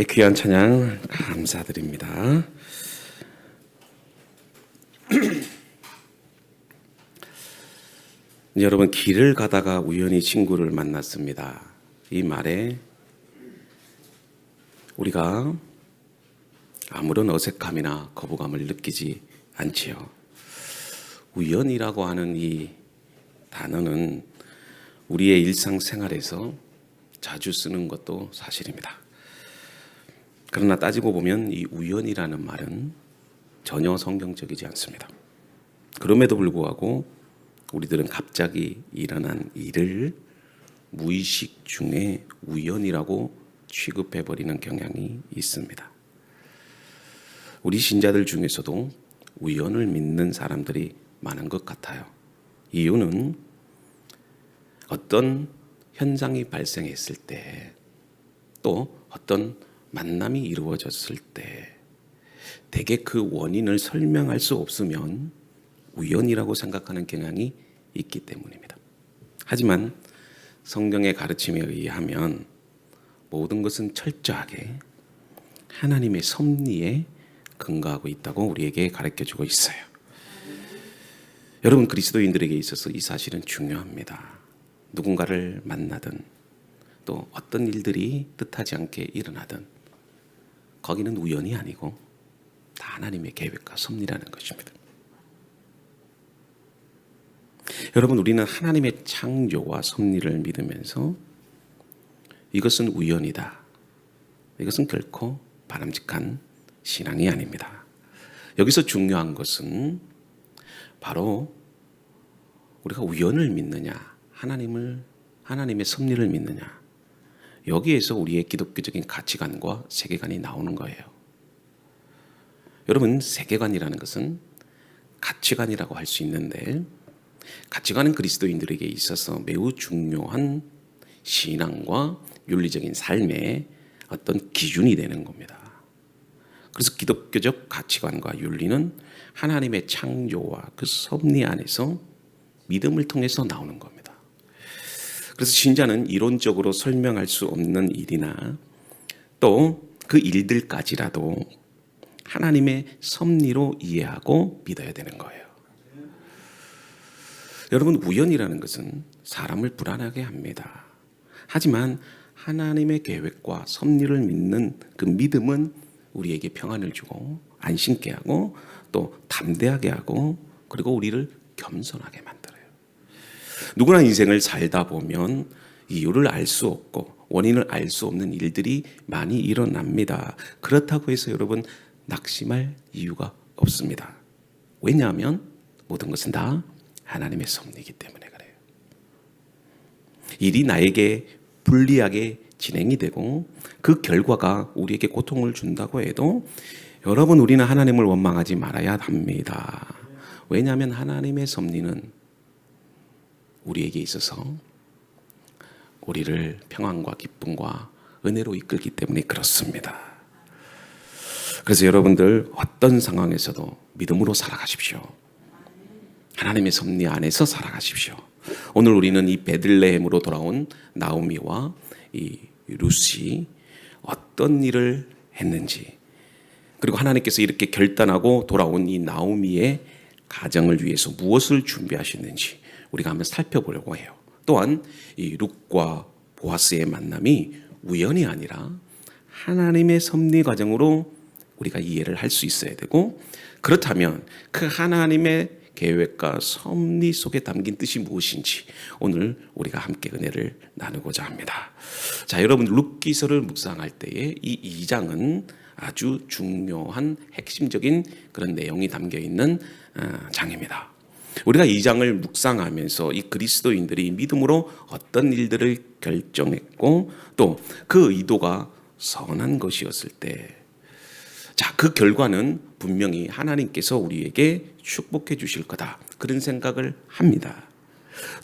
귀한 찬양 감사드립니다. 여러분, 길을 가다가 우연히 친구를 만났습니다. 이 말에 우리가 아무런 어색함이나 거부감을 느끼지 않지요. 우연이라고 하는 이 단어는 우리의 일상생활에서 자주 쓰는 것도 사실입니다. 그러나 따지고 보면 이 우연이라는 말은 전혀 성경적이지 않습니다. 그럼에도 불구하고 우리들은 갑자기 일어난 일을 무의식 중에 우연이라고 취급해버리는 경향이 있습니다. 우리 신자들 중에서도 우연을 믿는 사람들이 많은 것 같아요. 이유는 어떤 현상이 발생했을 때, 또 어떤 만남이 이루어졌을 때 대개 그 원인을 설명할 수 없으면 우연이라고 생각하는 경향이 있기 때문입니다. 하지만 성경의 가르침에 의하면 모든 것은 철저하게 하나님의 섭리에 근거하고 있다고 우리에게 가르쳐주고 있어요. 여러분, 그리스도인들에게 있어서 이 사실은 중요합니다. 누군가를 만나든 또 어떤 일들이 뜻하지 않게 일어나든 거기는 우연이 아니고 다 하나님의 계획과 섭리라는 것입니다. 여러분, 우리는 하나님의 창조와 섭리를 믿으면서 이것은 우연이다, 이것은 결코 바람직한 신앙이 아닙니다. 여기서 중요한 것은 바로 우리가 우연을 믿느냐, 하나님의 섭리를 믿느냐, 여기에서 우리의 기독교적인 가치관과 세계관이 나오는 거예요. 여러분, 세계관이라는 것은 가치관이라고 할 수 있는데, 가치관은 그리스도인들에게 있어서 매우 중요한 신앙과 윤리적인 삶의 어떤 기준이 되는 겁니다. 그래서 기독교적 가치관과 윤리는 하나님의 창조와 그 섭리 안에서 믿음을 통해서 나오는 겁니다. 그래서 신자는 이론적으로 설명할 수 없는 일이나 또 그 일들까지라도 하나님의 섭리로 이해하고 믿어야 되는 거예요. 여러분, 우연이라는 것은 사람을 불안하게 합니다. 하지만 하나님의 계획과 섭리를 믿는 그 믿음은 우리에게 평안을 주고 안심케 하고 또 담대하게 하고 그리고 우리를 겸손하게 만들어요. 누구나 인생을 살다 보면 이유를 알 수 없고 원인을 알 수 없는 일들이 많이 일어납니다. 그렇다고 해서 여러분, 낙심할 이유가 없습니다. 왜냐하면 모든 것은 다 하나님의 섭리이기 때문에 그래요. 일이 나에게 불리하게 진행이 되고 그 결과가 우리에게 고통을 준다고 해도 여러분, 우리는 하나님을 원망하지 말아야 합니다. 왜냐하면 하나님의 섭리는 우리에게 있어서 우리를 평안과 기쁨과 은혜로 이끌기 때문에 그렇습니다. 그래서 여러분들 어떤 상황에서도 믿음으로 살아가십시오. 하나님의 섭리 안에서 살아가십시오. 오늘 우리는 이 베들레헴으로 돌아온 나오미와 이 룻이 어떤 일을 했는지, 그리고 하나님께서 이렇게 결단하고 돌아온 이 나오미의 가정을 위해서 무엇을 준비하셨는지 우리가 한번 살펴보려고 해요. 또한 이 룻과 보아스의 만남이 우연이 아니라 하나님의 섭리 과정으로 우리가 이해를 할 수 있어야 되고, 그렇다면 그 하나님의 계획과 섭리 속에 담긴 뜻이 무엇인지 오늘 우리가 함께 은혜를 나누고자 합니다. 자, 여러분, 룻기서를 묵상할 때에 이 2장은 아주 중요한 핵심적인 그런 내용이 담겨 있는 장입니다. 우리가 이 장을 묵상하면서 이 그리스도인들이 믿음으로 어떤 일들을 결정했고 또 그 의도가 선한 것이었을 때, 자, 그 결과는 분명히 하나님께서 우리에게 축복해 주실 거다, 그런 생각을 합니다.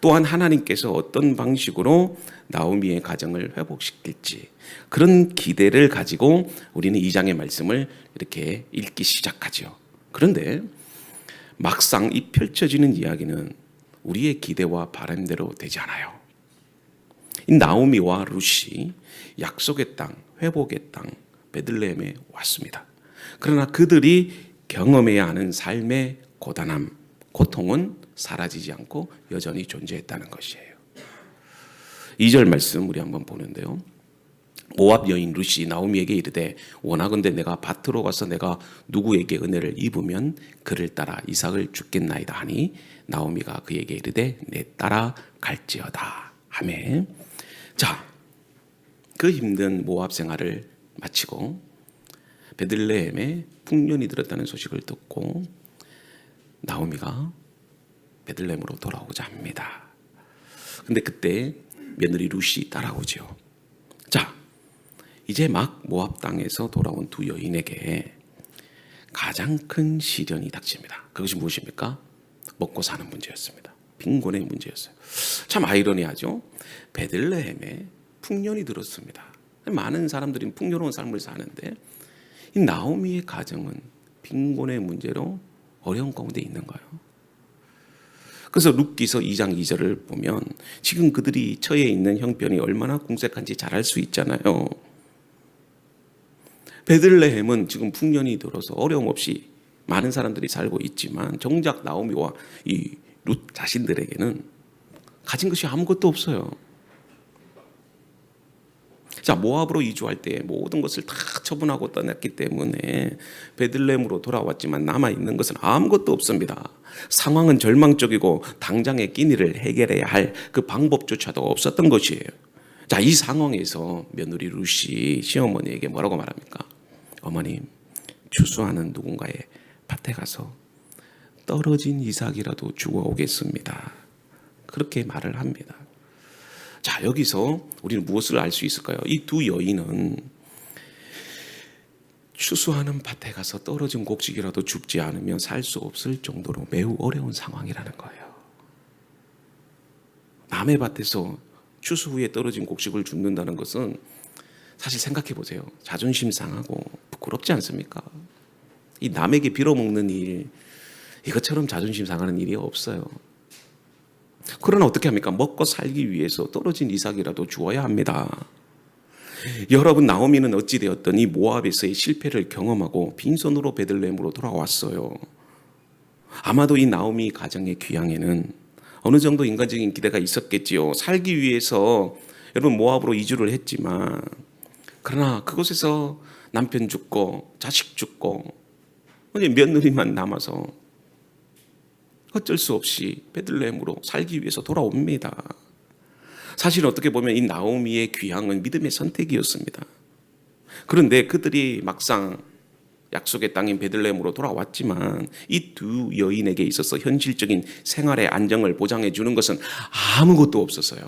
또한 하나님께서 어떤 방식으로 나오미의 가정을 회복시킬지 그런 기대를 가지고 우리는 이 장의 말씀을 이렇게 읽기 시작하죠. 그런데 막상 이 펼쳐지는 이야기는 우리의 기대와 바람대로 되지 않아요. 이 나오미와 룻이 약속의 땅, 회복의 땅, 베들레헴에 왔습니다. 그러나 그들이 경험해야 하는 삶의 고단함, 고통은 사라지지 않고 여전히 존재했다는 것이에요. 2절 말씀 우리 한번 보는데요. 모압 여인 룻이 나오미에게 이르되 원하건대 내가 밭으로 가서 내가 누구에게 은혜를 입으면 그를 따라 이삭을 주겠나이다 하니 나오미가 그에게 이르되 내 따라 갈지어다 하매. 자, 그 힘든 모압 생활을 마치고 베들레헴에 풍년이 들었다는 소식을 듣고 나오미가 베들레헴으로 돌아오고자 합니다. 근데 그때 며느리 룻이 따라오죠. 자, 이제 막 모압 땅에서 돌아온 두 여인에게 가장 큰 시련이 닥칩니다. 그것이 무엇입니까? 먹고 사는 문제였습니다. 빈곤의 문제였어요. 참 아이러니하죠. 베들레헴에 풍년이 들었습니다. 많은 사람들이 풍요로운 삶을 사는데 이 나오미의 가정은 빈곤의 문제로 어려운 가운데 있는 거예요. 그래서 룻기서 2장 2절을 보면 지금 그들이 처해 있는 형편이 얼마나 궁색한지 잘 알 수 있잖아요. 베들레헴은 지금 풍년이 들어서 어려움 없이 많은 사람들이 살고 있지만 정작 나오미와 이 룻 자신들에게는 가진 것이 아무것도 없어요. 자, 모압으로 이주할 때 모든 것을 다 처분하고 떠났기 때문에 베들레헴으로 돌아왔지만 남아있는 것은 아무것도 없습니다. 상황은 절망적이고 당장의 끼니를 해결해야 할 그 방법조차도 없었던 것이에요. 자, 이 상황에서 며느리 룻이 시어머니에게 뭐라고 말합니까? 어머님, 추수하는 누군가의 밭에 가서 떨어진 이삭이라도 주워오겠습니다. 그렇게 말을 합니다. 자, 여기서 우리는 무엇을 알 수 있을까요? 이 두 여인은 추수하는 밭에 가서 떨어진 곡식이라도 줍지 않으면 살 수 없을 정도로 매우 어려운 상황이라는 거예요. 남의 밭에서 추수 후에 떨어진 곡식을 줍는다는 것은 사실 생각해 보세요. 자존심 상하고 부끄럽지 않습니까? 이 남에게 빌어먹는 일, 이것처럼 자존심 상하는 일이 없어요. 그러나 어떻게 합니까? 먹고 살기 위해서 떨어진 이삭이라도 주어야 합니다. 여러분, 나오미는 어찌되었든 이 모압에서의 실패를 경험하고 빈손으로 베들레헴으로 돌아왔어요. 아마도 이 나오미 가정의 귀향에는 어느 정도 인간적인 기대가 있었겠지요. 살기 위해서 여러분 모압으로 이주를 했지만 그러나 그곳에서 남편 죽고 자식 죽고 며느리만 남아서 어쩔 수 없이 베들레헴으로 살기 위해서 돌아옵니다. 사실 어떻게 보면 이 나오미의 귀향은 믿음의 선택이었습니다. 그런데 그들이 막상 약속의 땅인 베들레헴으로 돌아왔지만 이 두 여인에게 있어서 현실적인 생활의 안정을 보장해 주는 것은 아무것도 없었어요.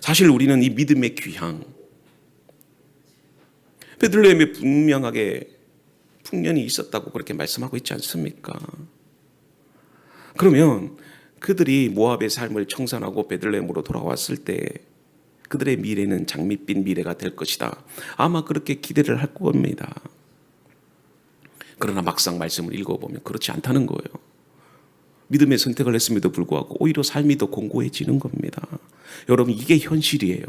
사실 우리는 이 믿음의 귀향, 베들레헴에 분명하게 풍년이 있었다고 그렇게 말씀하고 있지 않습니까? 그러면 그들이 모압의 삶을 청산하고 베들레헴으로 돌아왔을 때 그들의 미래는 장밋빛 미래가 될 것이다. 아마 그렇게 기대를 할 겁니다. 그러나 막상 말씀을 읽어보면 그렇지 않다는 거예요. 믿음의 선택을 했음에도 불구하고 오히려 삶이 더 공고해지는 겁니다. 여러분, 이게 현실이에요.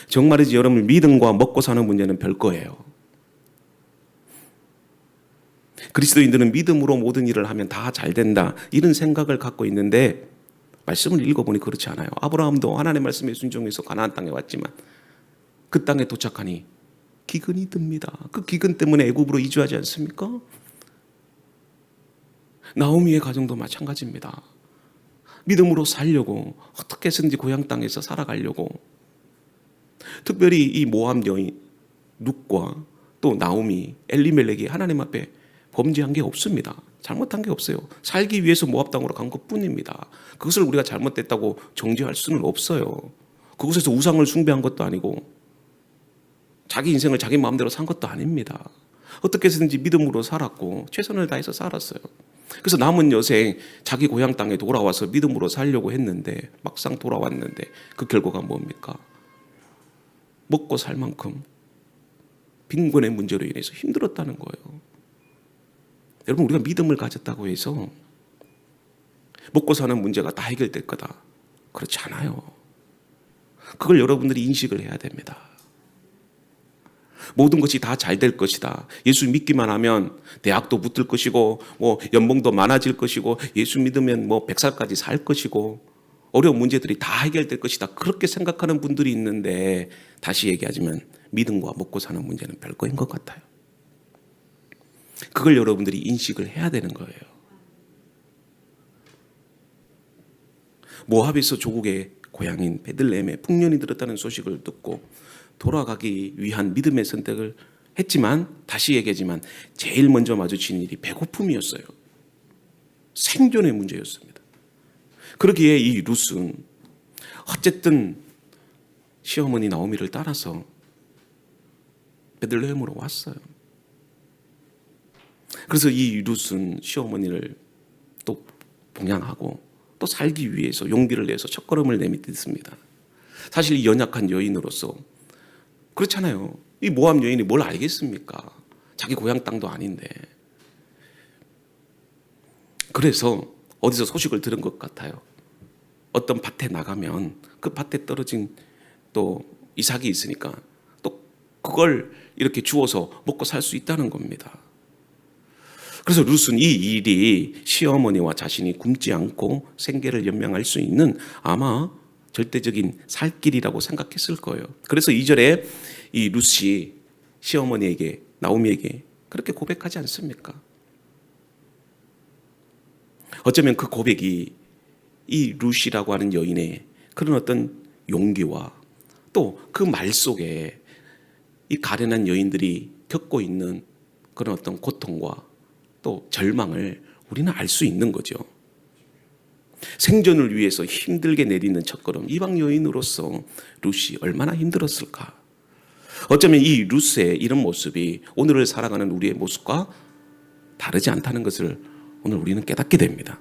정말이지 여러분, 믿음과 먹고 사는 문제는 별거예요. 그리스도인들은 믿음으로 모든 일을 하면 다 잘 된다, 이런 생각을 갖고 있는데 말씀을 읽어보니 그렇지 않아요. 아브라함도 하나님의 말씀에 순종해서 가나안 땅에 왔지만 그 땅에 도착하니 기근이 듭니다. 그 기근 때문에 애굽으로 이주하지 않습니까? 나오미의 가정도 마찬가지입니다. 믿음으로 살려고 어떻게 해서든지 고향 땅에서 살아가려고, 특별히 이 모압 여인 룻과 또 나오미, 엘리멜렉이 하나님 앞에 범죄한 게 없습니다. 잘못한 게 없어요. 살기 위해서 모압 땅으로 간 것뿐입니다. 그것을 우리가 잘못됐다고 정죄할 수는 없어요. 그곳에서 우상을 숭배한 것도 아니고 자기 인생을 자기 마음대로 산 것도 아닙니다. 어떻게 해서든지 믿음으로 살았고 최선을 다해서 살았어요. 그래서 남은 여생 자기 고향 땅에 돌아와서 믿음으로 살려고 했는데 막상 돌아왔는데 그 결과가 뭡니까? 먹고 살 만큼 빈곤의 문제로 인해서 힘들었다는 거예요. 여러분, 우리가 믿음을 가졌다고 해서 먹고 사는 문제가 다 해결될 거다, 그렇지 않아요. 그걸 여러분들이 인식을 해야 됩니다. 모든 것이 다 잘 될 것이다. 예수 믿기만 하면 대학도 붙을 것이고 뭐 연봉도 많아질 것이고 예수 믿으면 뭐 100살까지 살 것이고 어려운 문제들이 다 해결될 것이다. 그렇게 생각하는 분들이 있는데 다시 얘기하자면 믿음과 먹고 사는 문제는 별거인 것 같아요. 그걸 여러분들이 인식을 해야 되는 거예요. 모압에서 조국의 고향인 베들레헴에 풍년이 들었다는 소식을 듣고 돌아가기 위한 믿음의 선택을 했지만 다시 얘기하지만 제일 먼저 마주친 일이 배고픔이었어요. 생존의 문제였습니다. 그러기에 이 룻은 어쨌든 시어머니 나오미를 따라서 베들레헴으로 왔어요. 그래서 이 룻은 시어머니를 또 봉양하고 또 살기 위해서 용기를 내서 첫걸음을 내딛습니다. 사실 이 연약한 여인으로서 그렇잖아요. 이 모압 여인이 뭘 알겠습니까? 자기 고향 땅도 아닌데. 그래서 어디서 소식을 들은 것 같아요. 어떤 밭에 나가면 그 밭에 떨어진 또 이삭이 있으니까 또 그걸 이렇게 주워서 먹고 살 수 있다는 겁니다. 그래서 룻은 이 일이 시어머니와 자신이 굶지 않고 생계를 연명할 수 있는 아마 절대적인 살 길이라고 생각했을 거예요. 그래서 2절에 이 룻이 시어머니에게 나오미에게 그렇게 고백하지 않습니까? 어쩌면 그 고백이 이 룻이라고 하는 여인의 그런 어떤 용기와 또 그 말 속에 이 가련한 여인들이 겪고 있는 그런 어떤 고통과 또 절망을 우리는 알 수 있는 거죠. 생존을 위해서 힘들게 내딛는 첫걸음, 이방 여인으로서 룻이 얼마나 힘들었을까. 어쩌면 이 룻의 이런 모습이 오늘을 살아가는 우리의 모습과 다르지 않다는 것을 오늘 우리는 깨닫게 됩니다.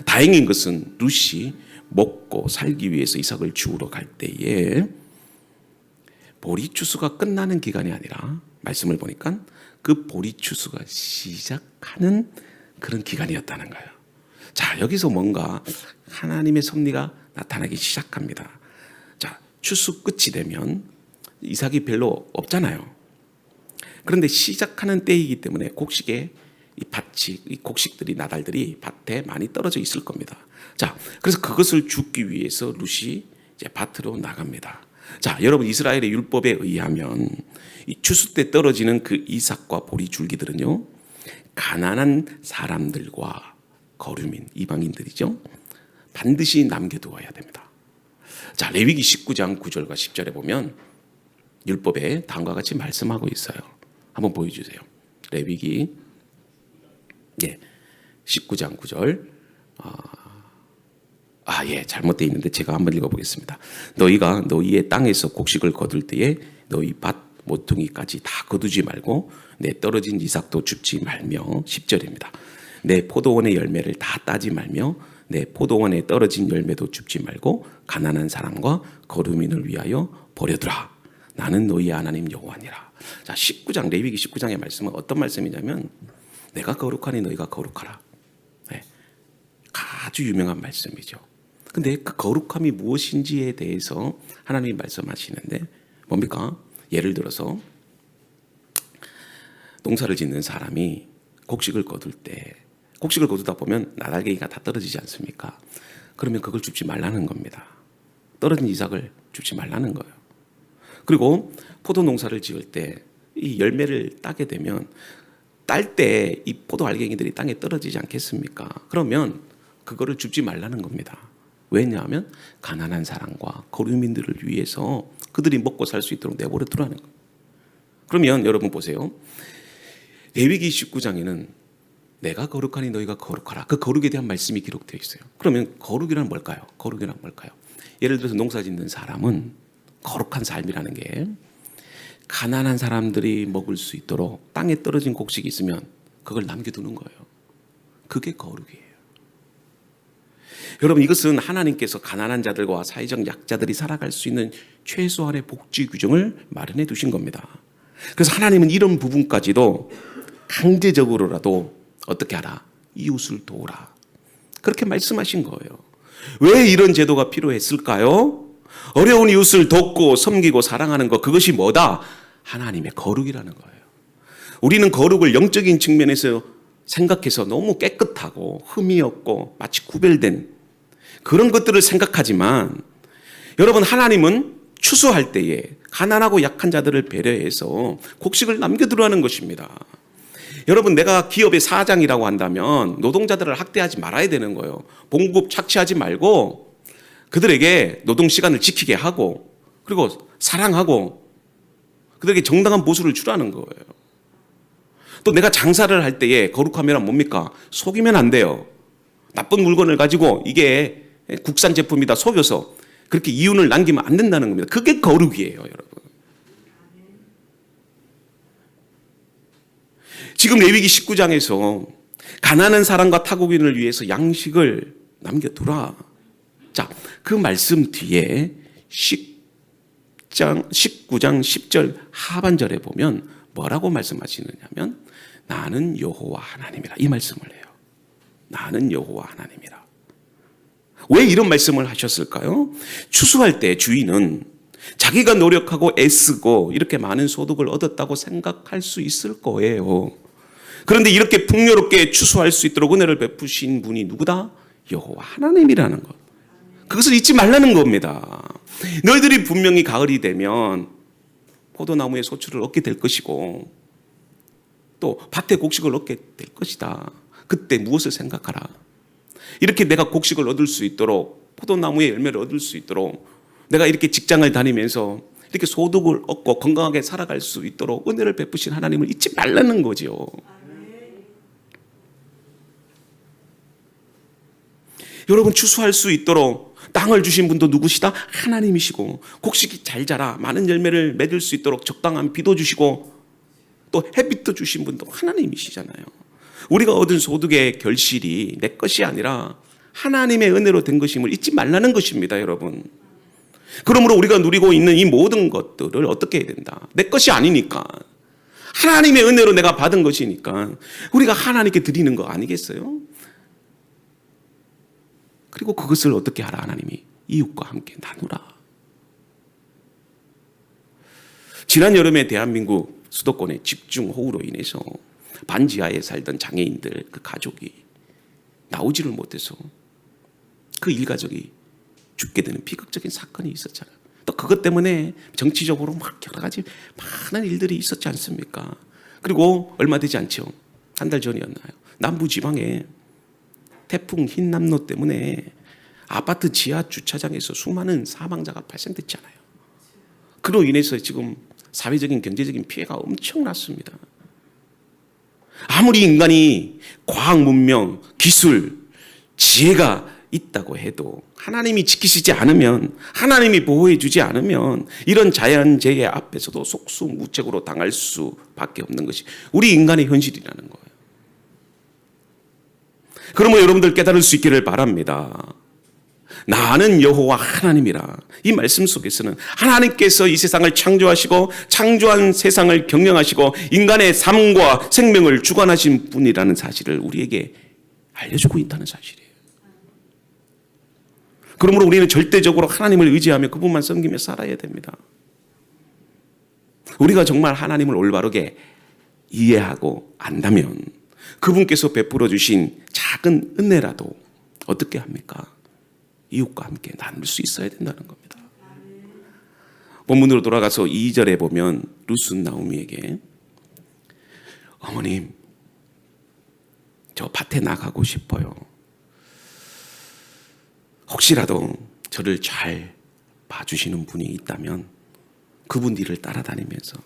다행인 것은 룻이 먹고 살기 위해서 이삭을 주우러 갈 때에 보리 추수가 끝나는 기간이 아니라 말씀을 보니까 그 보리 추수가 시작하는 그런 기간이었다는 거예요. 자, 여기서 뭔가 하나님의 섭리가 나타나기 시작합니다. 자, 추수 끝이 되면 이삭이 별로 없잖아요. 그런데 시작하는 때이기 때문에 곡식에 이 밭이, 이 곡식들이, 나달들이 밭에 많이 떨어져 있을 겁니다. 자, 그래서 그것을 줍기 위해서 룻이 이제 밭으로 나갑니다. 자, 여러분, 이스라엘의 율법에 의하면 이 추수 때 떨어지는 그 이삭과 보리 줄기들은요, 가난한 사람들과 거류민, 이방인들이죠, 반드시 남겨두어야 됩니다. 자, 레위기 19장 9절과 10절에 보면 율법에 다음과 같이 말씀하고 있어요. 한번 보여주세요. 레위기 19장 9절. 잘못되어 있는데 제가 한번 읽어보겠습니다. 너희가 너희의 땅에서 곡식을 거둘 때에 너희 밭 모퉁이까지 다 거두지 말고 내 떨어진 이삭도 줍지 말며 10절입니다. 내 포도원의 열매를 다 따지 말며 내 포도원에 떨어진 열매도 줍지 말고 가난한 사람과 거류민을 위하여 버려두라. 나는 너희의 하나님 여호와니라. 자, 19장 레위기 19장의 말씀은 어떤 말씀이냐면 내가 거룩하니 너희가 거룩하라. 네, 아주 유명한 말씀이죠. 근데 그 거룩함이 무엇인지에 대해서 하나님이 말씀하시는데 뭡니까? 예를 들어서 농사를 짓는 사람이 곡식을 거둘 때 곡식을 거두다 보면 나달갱이가 다 떨어지지 않습니까? 그러면 그걸 줍지 말라는 겁니다. 떨어진 이삭을 줍지 말라는 거예요. 그리고 포도 농사를 지을 때 이 열매를 따게 되면 딸 때 이 포도 알갱이들이 땅에 떨어지지 않겠습니까? 그러면 그거를 줍지 말라는 겁니다. 왜냐하면 가난한 사람과 거류민들을 위해서 그들이 먹고 살 수 있도록 내버려 두라는 거예요. 그러면 여러분 보세요. 레위기 19장에는 내가 거룩하니 너희가 거룩하라. 그 거룩에 대한 말씀이 기록되어 있어요. 그러면 거룩이란 뭘까요? 거룩이란 뭘까요? 예를 들어서 농사 짓는 사람은 거룩한 삶이라는 게 가난한 사람들이 먹을 수 있도록 땅에 떨어진 곡식이 있으면 그걸 남겨두는 거예요. 그게 거룩이에요. 여러분, 이것은 하나님께서 가난한 자들과 사회적 약자들이 살아갈 수 있는 최소한의 복지 규정을 마련해 두신 겁니다. 그래서 하나님은 이런 부분까지도 강제적으로라도 어떻게 하라? 이웃을 도우라. 그렇게 말씀하신 거예요. 왜 이런 제도가 필요했을까요? 어려운 이웃을 돕고 섬기고 사랑하는 것, 그것이 뭐다? 하나님의 거룩이라는 거예요. 우리는 거룩을 영적인 측면에서 생각해서 너무 깨끗하고 흠이 없고 마치 구별된 그런 것들을 생각하지만, 여러분, 하나님은 추수할 때에 가난하고 약한 자들을 배려해서 곡식을 남겨두라는 것입니다. 여러분, 내가 기업의 사장이라고 한다면 노동자들을 학대하지 말아야 되는 거예요. 봉급 착취하지 말고 그들에게 노동 시간을 지키게 하고, 그리고 사랑하고 그들에게 정당한 보수를 주라는 거예요. 또 내가 장사를 할 때에 거룩하면 뭡니까? 속이면 안 돼요. 나쁜 물건을 가지고 이게 국산 제품이다 속여서 그렇게 이윤을 남기면 안 된다는 겁니다. 그게 거룩이에요, 여러분. 지금 레위기 19장에서 가난한 사람과 타국인을 위해서 양식을 남겨두라. 자, 그 말씀 뒤에 19장 10절 하반절에 보면 뭐라고 말씀하시느냐면 나는 여호와 하나님이라, 이 말씀을 해요. 나는 여호와 하나님이라. 왜 이런 말씀을 하셨을까요? 추수할 때 주인은 자기가 노력하고 애쓰고 이렇게 많은 소득을 얻었다고 생각할 수 있을 거예요. 그런데 이렇게 풍요롭게 추수할 수 있도록 은혜를 베푸신 분이 누구다? 여호와 하나님이라는 것. 그것을 잊지 말라는 겁니다. 너희들이 분명히 가을이 되면 포도나무의 소출을 얻게 될 것이고 또 밭에 곡식을 얻게 될 것이다. 그때 무엇을 생각하라? 이렇게 내가 곡식을 얻을 수 있도록, 포도나무의 열매를 얻을 수 있도록, 내가 이렇게 직장을 다니면서 이렇게 소득을 얻고 건강하게 살아갈 수 있도록 은혜를 베푸신 하나님을 잊지 말라는 거죠. 여러분, 추수할 수 있도록 땅을 주신 분도 누구시다? 하나님이시고, 곡식이 잘 자라 많은 열매를 맺을 수 있도록 적당한 비도 주시고 또 햇빛도 주신 분도 하나님이시잖아요. 우리가 얻은 소득의 결실이 내 것이 아니라 하나님의 은혜로 된 것임을 잊지 말라는 것입니다, 여러분. 그러므로 우리가 누리고 있는 이 모든 것들을 어떻게 해야 된다? 내 것이 아니니까, 하나님의 은혜로 내가 받은 것이니까 우리가 하나님께 드리는 거 아니겠어요? 그리고 그것을 어떻게 하라? 하나님이 이웃과 함께 나누라. 지난 여름에 대한민국 수도권의 집중호우로 인해서 반지하에 살던 장애인들 그 가족이 나오지를 못해서 그 일가족이 죽게 되는 비극적인 사건이 있었잖아요. 또 그것 때문에 정치적으로 막 여러 가지 많은 일들이 있었지 않습니까? 그리고 얼마 되지 않죠. 한 달 전이었나요? 남부지방에 태풍 흰남노 때문에 아파트 지하 주차장에서 수많은 사망자가 발생됐잖아요. 그로 인해서 지금 사회적인 경제적인 피해가 엄청났습니다. 아무리 인간이 과학 문명, 기술, 지혜가 있다고 해도 하나님이 지키시지 않으면, 하나님이 보호해 주지 않으면 이런 자연재해 앞에서도 속수무책으로 당할 수밖에 없는 것이 우리 인간의 현실이라는 거예요. 그러므로 여러분들 깨달을 수 있기를 바랍니다. 나는 여호와 하나님이라. 이 말씀 속에서는 하나님께서 이 세상을 창조하시고 창조한 세상을 경영하시고 인간의 삶과 생명을 주관하신 분이라는 사실을 우리에게 알려주고 있다는 사실이에요. 그러므로 우리는 절대적으로 하나님을 의지하며 그분만 섬기며 살아야 됩니다. 우리가 정말 하나님을 올바르게 이해하고 안다면 그분께서 베풀어 주신 작은 은혜라도 어떻게 합니까? 이웃과 함께 나눌 수 있어야 된다는 겁니다. 본문으로 돌아가서 2절에 보면 룻은 나오미에게 어머님, 저 밭에 나가고 싶어요. 혹시라도 저를 잘 봐주시는 분이 있다면 그분 뒤를 따라다니면서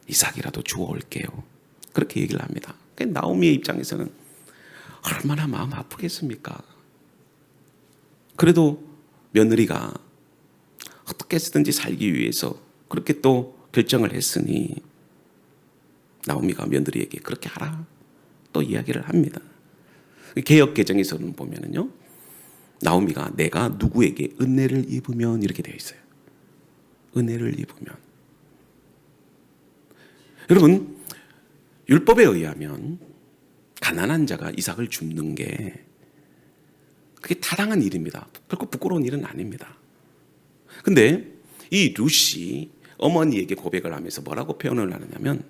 이삭이라도 주워올게요. 그렇게 얘기를 합니다. 나오미의 입장에서는 얼마나 마음 아프겠습니까? 그래도 며느리가 어떻게 해서든지 살기 위해서 그렇게 또 결정을 했으니 나오미가 며느리에게 그렇게 하라 또 이야기를 합니다. 개역 개정에서는 보면은요, 나오미가 내가 누구에게 은혜를 입으면 이렇게 되어 있어요. 은혜를 입으면. 여러분, 율법에 의하면 가난한 자가 이삭을 줍는 게 그게 타당한 일입니다. 결코 부끄러운 일은 아닙니다. 근데 이 룻이 어머니에게 고백을 하면서 뭐라고 표현을 하느냐면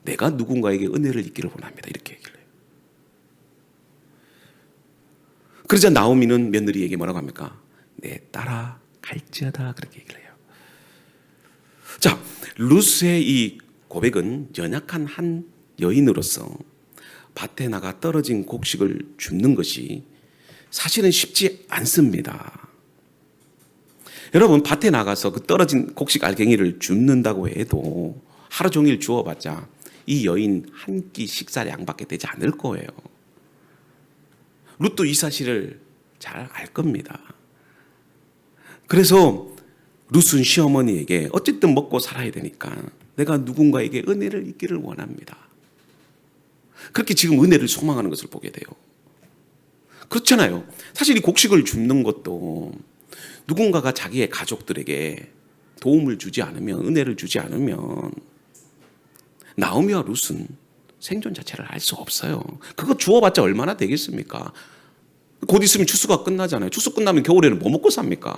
내가 누군가에게 은혜를 입기를 원합니다. 이렇게 얘기를 해요. 그러자 나오미는 며느리에게 뭐라고 합니까? 내 딸아 갈지어다 그렇게 얘기를 해요. 자, 룻의 이 고백은 연약한 한 여인으로서 밭에 나가 떨어진 곡식을 줍는 것이 사실은 쉽지 않습니다. 여러분, 밭에 나가서 그 떨어진 곡식 알갱이를 줍는다고 해도 하루 종일 주워봤자 이 여인 한 끼 식사량밖에 되지 않을 거예요. 룻도 이 사실을 잘 알 겁니다. 그래서 룻은 시어머니에게 어쨌든 먹고 살아야 되니까 내가 누군가에게 은혜를 입기를 원합니다. 그렇게 지금 은혜를 소망하는 것을 보게 돼요. 그렇잖아요. 사실 이 곡식을 줍는 것도 누군가가 자기의 가족들에게 도움을 주지 않으면, 은혜를 주지 않으면 나오미와 룻은 생존 자체를 알 수 없어요. 그거 주워봤자 얼마나 되겠습니까? 곧 있으면 추수가 끝나잖아요. 추수 끝나면 겨울에는 뭐 먹고 삽니까?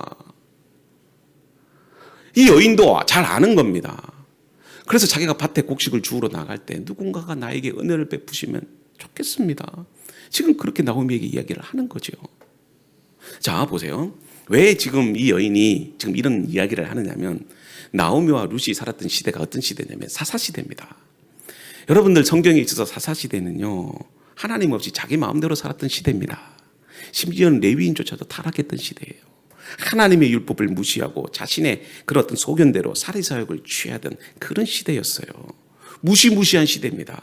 이 여인도 잘 아는 겁니다. 그래서 자기가 밭에 곡식을 주우러 나갈 때 누군가가 나에게 은혜를 베푸시면 좋겠습니다. 지금 그렇게 나오미에게 이야기를 하는 거죠. 자, 보세요. 왜 지금 이 여인이 지금 이런 이야기를 하느냐면 나오미와 룻이 살았던 시대가 어떤 시대냐면 사사시대입니다. 여러분들 성경에 있어서 사사시대는요, 하나님 없이 자기 마음대로 살았던 시대입니다. 심지어는 레위인조차도 타락했던 시대예요. 하나님의 율법을 무시하고 자신의 그런 어떤 소견대로 사리사욕을 취하던 그런 시대였어요. 무시무시한 시대입니다.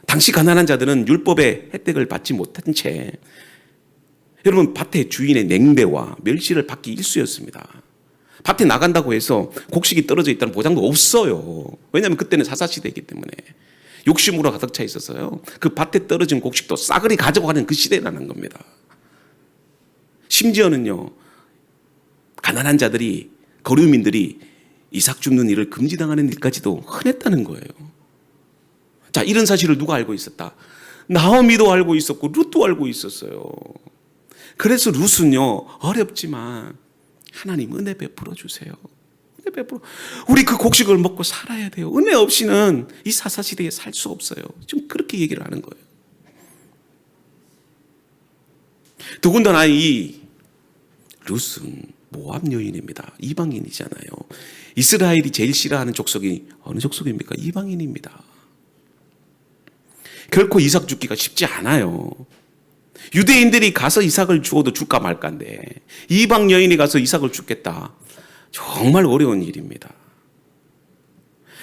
당시 가난한 자들은 율법의 혜택을 받지 못한 채 여러분 밭의 주인의 냉배와 멸시를 받기 일쑤였습니다. 밭에 나간다고 해서 곡식이 떨어져 있다는 보장도 없어요. 왜냐하면 그때는 사사시대이기 때문에 욕심으로 가득 차 있어서요. 그 밭에 떨어진 곡식도 싸그리 가져가는 그 시대라는 겁니다. 심지어는요, 가난한 자들이, 거류민들이 이삭 줍는 일을 금지당하는 일까지도 흔했다는 거예요. 자, 이런 사실을 누가 알고 있었다? 나오미도 알고 있었고 룻도 알고 있었어요. 그래서 룻은요, 어렵지만 하나님 은혜 베풀어 주세요. 은혜 베풀어. 우리 그 곡식을 먹고 살아야 돼요. 은혜 없이는 이 사사시대에 살 수 없어요. 지금 그렇게 얘기를 하는 거예요. 더군다나 이 룻은 모압 여인입니다. 이방인이잖아요. 이스라엘이 제일 싫어하는 족속이 어느 족속입니까? 이방인입니다. 결코 이삭 죽기가 쉽지 않아요. 유대인들이 가서 이삭을 주어도 줄까 말까인데 이방 여인이 가서 이삭을 죽겠다. 정말 어려운 일입니다.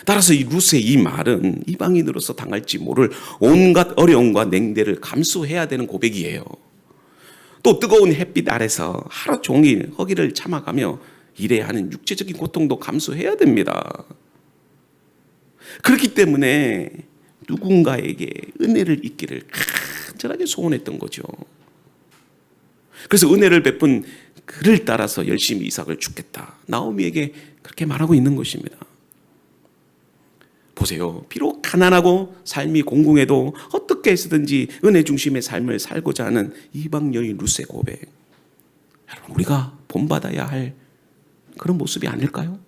따라서 이 룻의 이 말은 이방인으로서 당할지 모를 온갖 어려움과 냉대를 감수해야 되는 고백이에요. 또 뜨거운 햇빛 아래서 하루 종일 허기를 참아가며 일해야 하는 육체적인 고통도 감수해야 됩니다. 그렇기 때문에 누군가에게 은혜를 입기를 간절하게 소원했던 거죠. 그래서 은혜를 베푼 그를 따라서 열심히 이삭을 죽겠다. 나오미에게 그렇게 말하고 있는 것입니다. 보세요. 비록 가난하고 삶이 공공해도 어떻게 해서든지 은혜 중심의 삶을 살고자 하는 이방 여인 룻의 고백. 여러분, 우리가 본받아야 할 그런 모습이 아닐까요?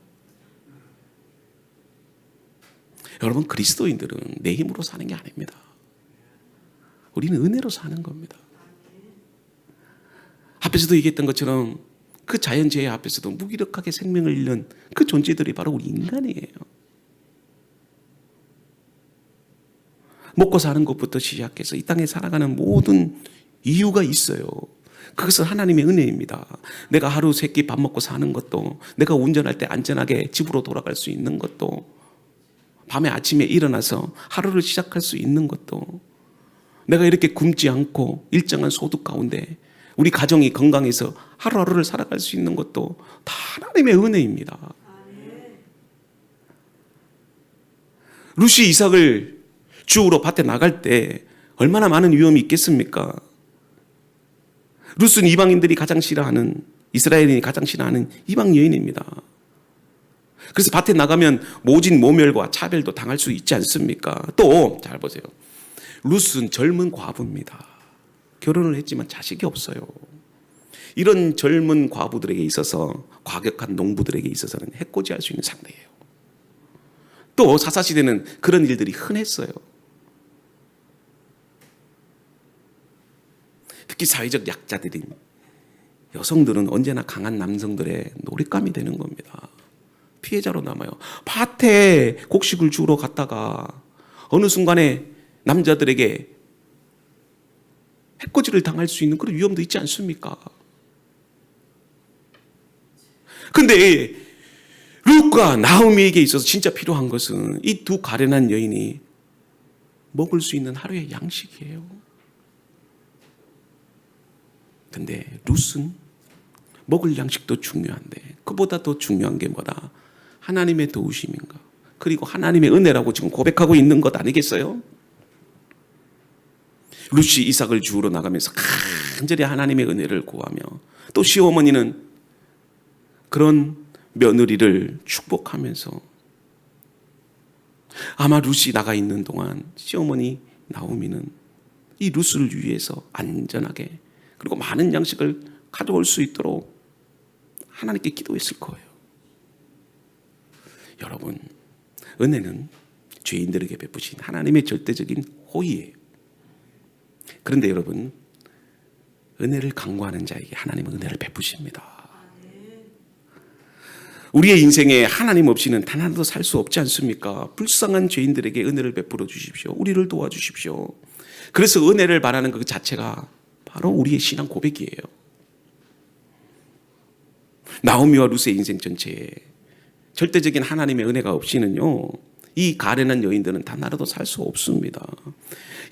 여러분, 그리스도인들은 내 힘으로 사는 게 아닙니다. 우리는 은혜로 사는 겁니다. 앞에서도 얘기했던 것처럼 그 자연재해 앞에서도 무기력하게 생명을 잃는 그 존재들이 바로 우리 인간이에요. 먹고 사는 것부터 시작해서 이 땅에 살아가는 모든 이유가 있어요. 그것은 하나님의 은혜입니다. 내가 하루 세 끼 밥 먹고 사는 것도, 내가 운전할 때 안전하게 집으로 돌아갈 수 있는 것도, 밤에 아침에 일어나서 하루를 시작할 수 있는 것도, 내가 이렇게 굶지 않고 일정한 소득 가운데 우리 가정이 건강해서 하루하루를 살아갈 수 있는 것도 다 하나님의 은혜입니다. 룻이 이삭을 주우러 밭에 나갈 때 얼마나 많은 위험이 있겠습니까? 룻은 이방인들이 가장 싫어하는, 이스라엘인이 가장 싫어하는 이방 여인입니다. 그래서 밭에 나가면 모진 모멸과 차별도 당할 수 있지 않습니까? 또 잘 보세요. 룻은 젊은 과부입니다. 결혼을 했지만 자식이 없어요. 이런 젊은 과부들에게 있어서, 과격한 농부들에게 있어서는 해코지할 수 있는 상대예요. 또 사사시대는 그런 일들이 흔했어요. 특히 사회적 약자들인 여성들은 언제나 강한 남성들의 놀잇감이 되는 겁니다. 피해자로 남아요. 밭에 곡식을 주우러 갔다가 어느 순간에 남자들에게 해코지를 당할 수 있는 그런 위험도 있지 않습니까? 근데 룻과 나오미에게 있어서 진짜 필요한 것은 이 두 가련한 여인이 먹을 수 있는 하루의 양식이에요. 근데 룻은 먹을 양식도 중요한데 그보다 더 중요한 게 뭐다? 하나님의 도우심인가? 그리고 하나님의 은혜라고 지금 고백하고 있는 것 아니겠어요? 룻이 이삭을 주우러 나가면서 간절히 하나님의 은혜를 구하며, 또 시어머니는 그런 며느리를 축복하면서, 아마 룻이 나가 있는 동안 시어머니 나오미는 이 룻을 위해서 안전하게 그리고 많은 양식을 가져올 수 있도록 하나님께 기도했을 거예요. 여러분, 은혜는 죄인들에게 베푸신 하나님의 절대적인 호의예요. 그런데 여러분, 은혜를 강구하는 자에게 하나님은 은혜를 베푸십니다. 우리의 인생에 하나님 없이는 단 하나도 살 수 없지 않습니까? 불쌍한 죄인들에게 은혜를 베풀어 주십시오. 우리를 도와주십시오. 그래서 은혜를 바라는 그 자체가 바로 우리의 신앙 고백이에요. 나오미와 룻의 인생 전체에 절대적인 하나님의 은혜가 없이는요, 이 가련한 여인들은 단 하나도 살 수 없습니다.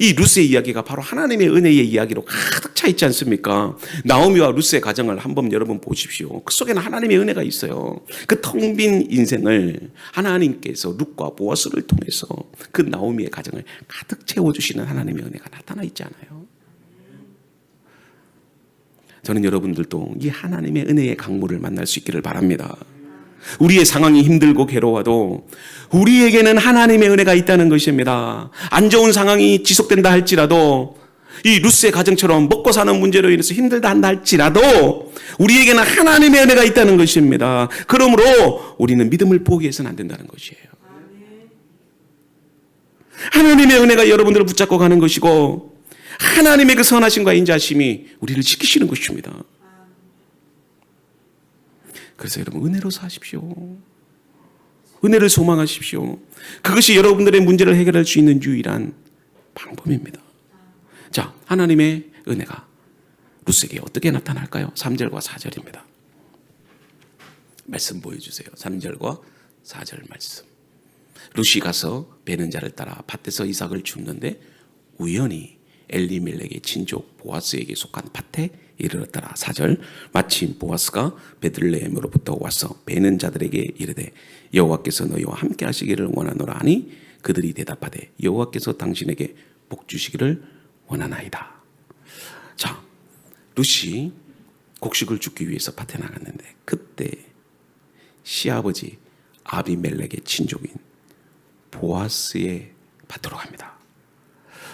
이 룻의 이야기가 바로 하나님의 은혜의 이야기로 가득 차 있지 않습니까? 나오미와 룻의 가정을 한번 여러분 보십시오. 그 속에는 하나님의 은혜가 있어요. 그 텅 빈 인생을 하나님께서 룻과 보아스를 통해서 그 나오미의 가정을 가득 채워주시는 하나님의 은혜가 나타나 있지 않아요? 저는 여러분들도 이 하나님의 은혜의 강물을 만날 수 있기를 바랍니다. 우리의 상황이 힘들고 괴로워도 우리에게는 하나님의 은혜가 있다는 것입니다. 안 좋은 상황이 지속된다 할지라도, 이 룻의 가정처럼 먹고 사는 문제로 인해서 힘들다 한다 할지라도 우리에게는 하나님의 은혜가 있다는 것입니다. 그러므로 우리는 믿음을 포기해서는 안 된다는 것이에요. 하나님의 은혜가 여러분들을 붙잡고 가는 것이고, 하나님의 그 선하심과 인자하심이 우리를 지키시는 것입니다. 그래서 여러분, 은혜로 사십시오. 은혜를 소망하십시오. 그것이 여러분들의 문제를 해결할 수 있는 유일한 방법입니다. 자, 하나님의 은혜가 룻에게 어떻게 나타날까요? 3절과 4절입니다. 말씀 보여주세요. 3절과 4절 말씀. 룻이 가서 베는 자를 따라 밭에서 이삭을 줍는데 우연히 엘리멜렉의 친족 보아스에게 속한 밭에 이르렀더라. 4절. 마침 보아스가 베들레헴으로부터 와서 베는 자들에게 이르되 여호와께서 너희와 함께 하시기를 원하노라 하니 그들이 대답하되 여호와께서 당신에게 복 주시기를 원하나이다. 자, 룻이 곡식을 줍기 위해서 밭에 나갔는데 그때 시아버지 아비멜렉의 친족인 보아스의 밭으로 갑니다.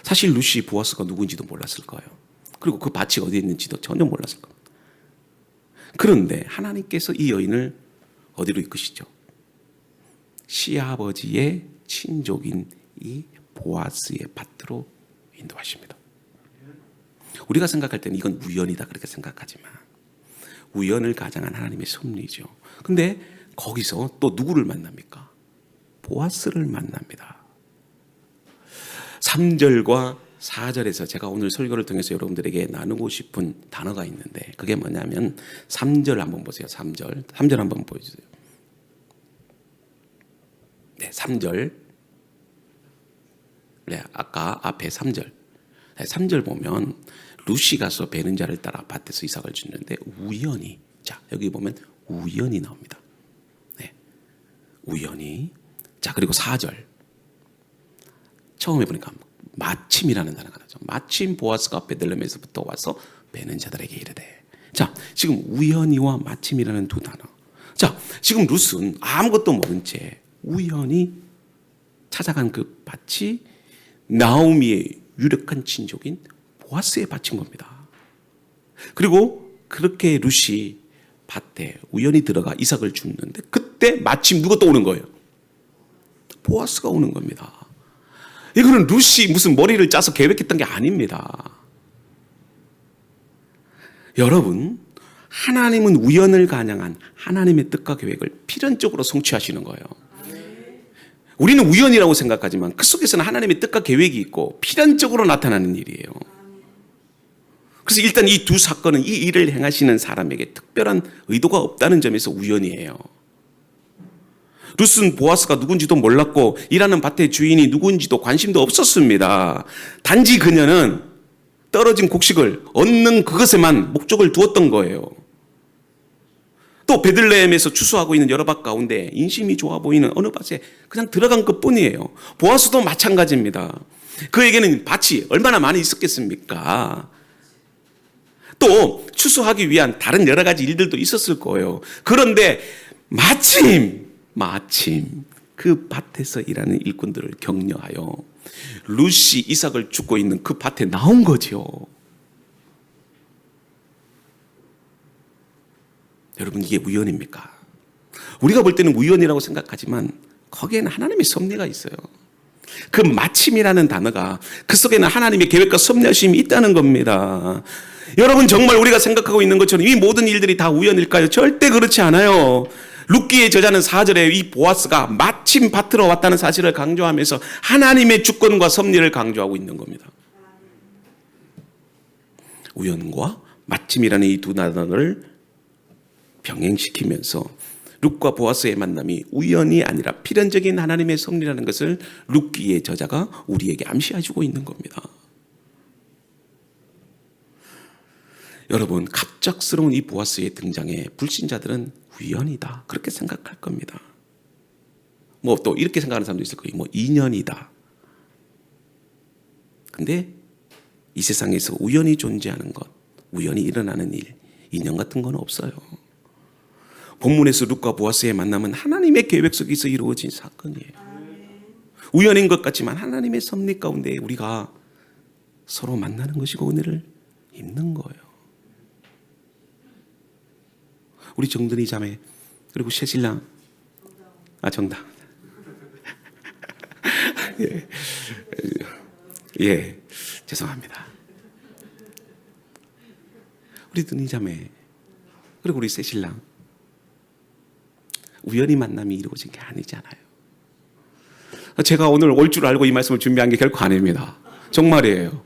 사실 룻이 보아스가 누군지도 몰랐을 거예요. 그리고 그 밭이 어디에 있는지도 전혀 몰랐을 겁니다. 그런데 하나님께서 이 여인을 어디로 이끄시죠? 시아버지의 친족인 이 보아스의 밭으로 인도하십니다. 우리가 생각할 때는 이건 우연이다 그렇게 생각하지만 우연을 가장한 하나님의 섭리죠. 근데 거기서 또 누구를 만납니까? 보아스를 만납니다. 3절과 4절에서 제가 오늘 설교를 통해서 여러분들에게 나누고 싶은 단어가 있는데 그게 뭐냐면 3절 한번 보세요. 3절 한번 보여주세요. 네, 3절. 네, 아까 앞에 3절. 네, 3절 보면 룻이 가서 베는 자를 따라 밭에서 이삭을 줍는데 우연히, 자 여기 보면 우연히 나옵니다. 네, 우연히. 자 그리고 4절. 처음에 보니까 마침이라는 단어가 나죠. 마침 보아스가 베들레헴에서부터 와서 베는 자들에게 이르되. 자, 지금 우연히와 마침이라는 두 단어. 자, 지금 룻은 아무것도 모른 채 우연히 찾아간 그 밭이 나오미의 유력한 친족인 보아스의 밭인 겁니다. 그리고 그렇게 룻이 밭에 우연히 들어가 이삭을 줍는데 그때 마침 누가 또 오는 거예요? 보아스가 오는 겁니다. 이거는 룻이 무슨 머리를 짜서 계획했던 게 아닙니다. 여러분, 하나님은 우연을 간영한 하나님의 뜻과 계획을 필연적으로 성취하시는 거예요. 우리는 우연이라고 생각하지만 그 속에서는 하나님의 뜻과 계획이 있고 필연적으로 나타나는 일이에요. 그래서 일단 이 두 사건은 이 일을 행하시는 사람에게 특별한 의도가 없다는 점에서 우연이에요. 룻은 보아스가 누군지도 몰랐고 일하는 밭의 주인이 누군지도 관심도 없었습니다. 단지 그녀는 떨어진 곡식을 얻는 그것에만 목적을 두었던 거예요. 또 베들레헴에서 추수하고 있는 여러 밭 가운데 인심이 좋아 보이는 어느 밭에 그냥 들어간 것뿐이에요. 보아스도 마찬가지입니다. 그에게는 밭이 얼마나 많이 있었겠습니까? 또 추수하기 위한 다른 여러 가지 일들도 있었을 거예요. 그런데 마침 그 밭에서 일하는 일꾼들을 격려하여 룻이 이삭을 줍고 있는 그 밭에 나온 거죠. 여러분, 이게 우연입니까? 우리가 볼 때는 우연이라고 생각하지만 거기에는 하나님의 섭리가 있어요. 그 마침이라는 단어가 그 속에는 하나님의 계획과 섭리하심이 있다는 겁니다. 여러분, 정말 우리가 생각하고 있는 것처럼 이 모든 일들이 다 우연일까요? 절대 그렇지 않아요. 룻기의 저자는 4절에 이 보아스가 마침 밭으로 왔다는 사실을 강조하면서 하나님의 주권과 섭리를 강조하고 있는 겁니다. 우연과 마침이라는 이 두 단어를 병행시키면서 룻과 보아스의 만남이 우연이 아니라 필연적인 하나님의 섭리라는 것을 룻기의 저자가 우리에게 암시해주고 있는 겁니다. 여러분, 갑작스러운 이 보아스의 등장에 불신자들은 우연이다 그렇게 생각할 겁니다. 뭐 또 이렇게 생각하는 사람도 있을 거예요. 뭐 인연이다. 근데 이 세상에서 우연히 존재하는 것, 우연히 일어나는 일, 인연 같은 건 없어요. 본문에서 룻과 보아스의 만남은 하나님의 계획 속에서 이루어진 사건이에요. 우연인 것 같지만 하나님의 섭리 가운데 우리가 서로 만나는 것이고 은혜를 입는 거예요. 우리 정든이 자매 그리고 새신랑 정답. 예, 죄송합니다. 우리 드니 자매 그리고 우리 새신랑 우연히 만남이 이루어진 게 아니잖아요. 제가 오늘 올 줄 알고 이 말씀을 준비한 게 결코 아닙니다. 정말이에요.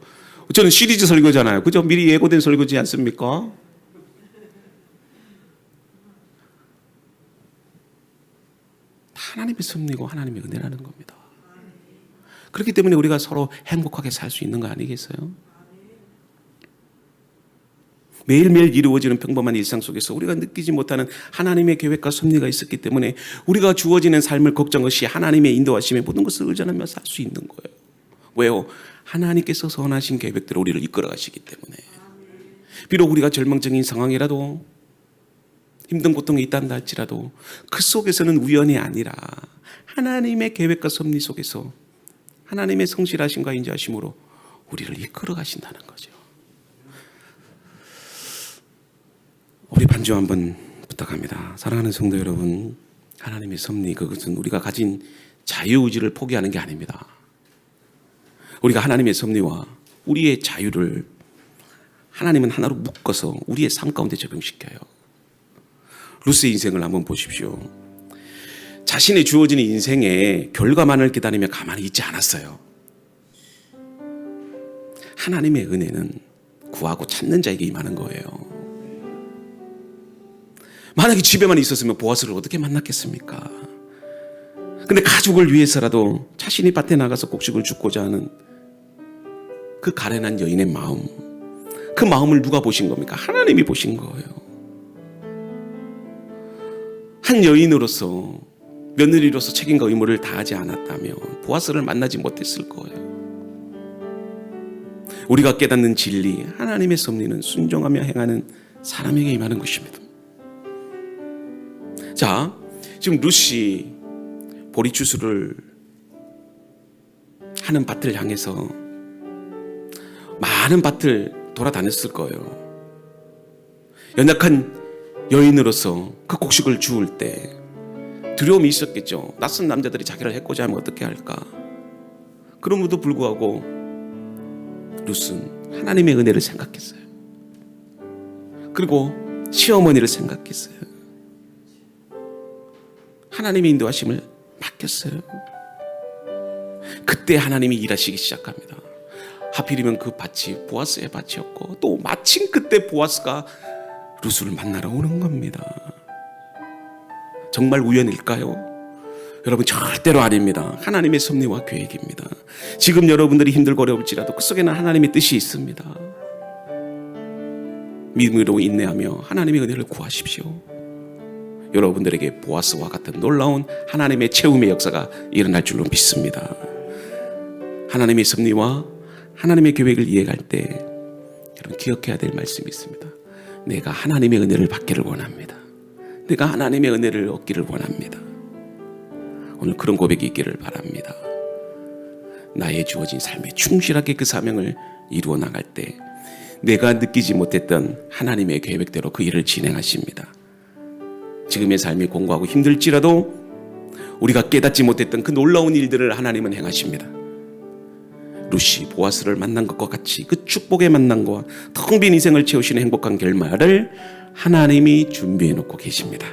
저는 시리즈 설교잖아요. 그죠? 미리 예고된 설교지 않습니까? 하나님의 섭리고 하나님의 은혜라는 겁니다. 그렇기 때문에 우리가 서로 행복하게 살 수 있는 거 아니겠어요? 매일매일 이루어지는 평범한 일상 속에서 우리가 느끼지 못하는 하나님의 계획과 섭리가 있었기 때문에 우리가 주어지는 삶을 걱정 없이 하나님의 인도하심에 모든 것을 의존하며 살 수 있는 거예요. 왜요? 하나님께서 선하신 계획대로 우리를 이끌어 가시기 때문에. 비록 우리가 절망적인 상황이라도 힘든 고통이 있단다 할지라도 그 속에서는 우연이 아니라 하나님의 계획과 섭리 속에서 하나님의 성실하심과 인자하심으로 우리를 이끌어 가신다는 거죠. 우리 반주 한번 부탁합니다. 사랑하는 성도 여러분, 하나님의 섭리 그것은 우리가 가진 자유의지를 포기하는 게 아닙니다. 우리가 하나님의 섭리와 우리의 자유를 하나님은 하나로 묶어서 우리의 삶 가운데 적용시켜요. 룻의 인생을 한번 보십시오. 자신의 주어지는 인생의 결과만을 기다리며 가만히 있지 않았어요. 하나님의 은혜는 구하고 찾는 자에게 임하는 거예요. 만약에 집에만 있었으면 보아스를 어떻게 만났겠습니까? 근데 가족을 위해서라도 자신이 밭에 나가서 곡식을 줍고자 하는 그 가련한 여인의 마음, 그 마음을 누가 보신 겁니까? 하나님이 보신 거예요. 한 여인으로서, 며느리로서 책임과 의무를 다하지 않았다면 보아스를 만나지 못했을 거예요. 우리가 깨닫는 진리, 하나님의 섭리는 순종하며 행하는 사람에게 임하는 것입니다. 자, 지금 룻이 보리추수를 하는 밭을 향해서 많은 밭을 돌아다녔을 거예요. 연약한 여인으로서 그 곡식을 주울 때 두려움이 있었겠죠. 낯선 남자들이 자기를 해코지 하면 어떻게 할까. 그럼에도 불구하고 룻은 하나님의 은혜를 생각했어요. 그리고 시어머니를 생각했어요. 하나님의 인도하심을 맡겼어요. 그때 하나님이 일하시기 시작합니다. 하필이면 그 밭이 보아스의 밭이었고 또 마침 그때 보아스가 룻을 만나러 오는 겁니다. 정말 우연일까요? 여러분 절대로 아닙니다. 하나님의 섭리와 계획입니다. 지금 여러분들이 힘들고 어려울지라도 그 속에는 하나님의 뜻이 있습니다. 믿음으로 인내하며 하나님의 은혜를 구하십시오. 여러분들에게 보아스와 같은 놀라운 하나님의 채움의 역사가 일어날 줄로 믿습니다. 하나님의 섭리와 하나님의 계획을 이해할 때 여러분 기억해야 될 말씀이 있습니다. 내가 하나님의 은혜를 받기를 원합니다. 내가 하나님의 은혜를 얻기를 원합니다. 오늘 그런 고백이 있기를 바랍니다. 나의 주어진 삶에 충실하게 그 사명을 이루어 나갈 때 내가 느끼지 못했던 하나님의 계획대로 그 일을 진행하십니다. 지금의 삶이 공고하고 힘들지라도 우리가 깨닫지 못했던 그 놀라운 일들을 하나님은 행하십니다. 룻이 보아스를 만난 것과 같이 그 축복의 만남과 텅 빈 인생을 채우시는 행복한 결말을 하나님이 준비해 놓고 계십니다.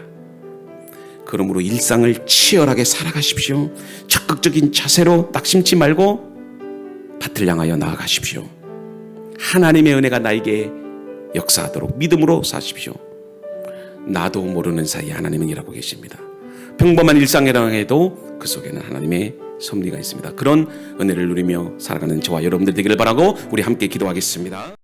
그러므로 일상을 치열하게 살아가십시오. 적극적인 자세로 낙심치 말고 밭을 향하여 나아가십시오. 하나님의 은혜가 나에게 역사하도록 믿음으로 사십시오. 나도 모르는 사이에 하나님은 일하고 계십니다. 평범한 일상에도 그 속에는 하나님의 섭리가 있습니다. 그런 은혜를 누리며 살아가는 저와 여러분들 되기를 바라고 우리 함께 기도하겠습니다.